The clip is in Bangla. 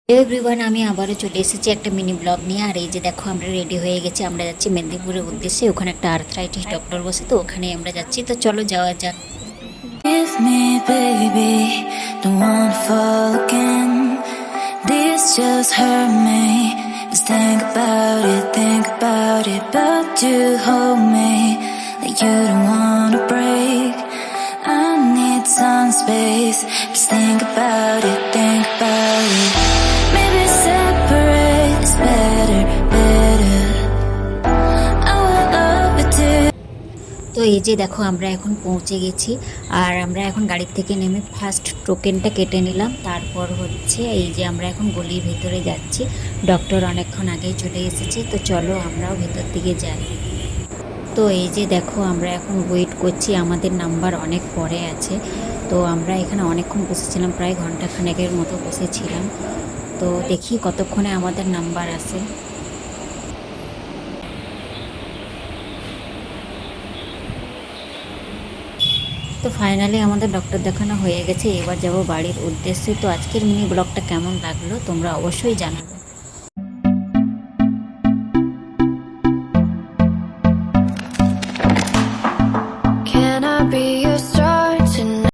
এভরিওয়ান, আমি আবারও চলে এসেছি একটা মিনি ব্লগ নিয়ে। আর এই যে দেখো, আমরা রেডি হয়ে গেছি, আমরা যাচ্ছি মেদিনীপুরের উদ্দেশ্যে। ওখানে একটা আর্থ্রাইটিস ডক্টর বসে, তো ওখানে আমরা যাচ্ছি। তো চলো যাওয়া যাক। Give me, baby, don't wanna fall again. This just hurt me. Just think about it, but you hold me like you don't wanna break. I need some space. Just think about it, Maybe separate is better. I will love it too. তো এই যে দেখো, আমরা এখন পৌঁছে গেছি। আর আমরা এখন গাড়ির থেকে নেমে ফার্স্ট টোকেনটা কেটে নিলাম। তারপর হচ্ছে এই যে আমরা এখন গলির ভিতরে যাচ্ছি। ডক্টর অনেকক্ষণ আগেই চলে এসেছে, তো চলো আমরাও ভেতর দিকে যাই। তো এই যে দেখো, আমরা এখন ওয়েট করছি, আমাদের নাম্বার অনেক পরে আছে। তো আমরা এখানে অনেকক্ষণ বসেছিলাম, প্রায় ঘন্টাখানেকের মতো বসেছিলাম। তো দেখি কতক্ষণে আমাদের নাম্বার আসে। তো ফাইনালি আমাদের ডক্টর দেখানো হয়ে গেছে, এবার যাব বাড়ির উদ্দেশ্যে। তো আজকের মিনি ব্লগটা কেমন লাগলো তোমরা অবশ্যই জানাবে।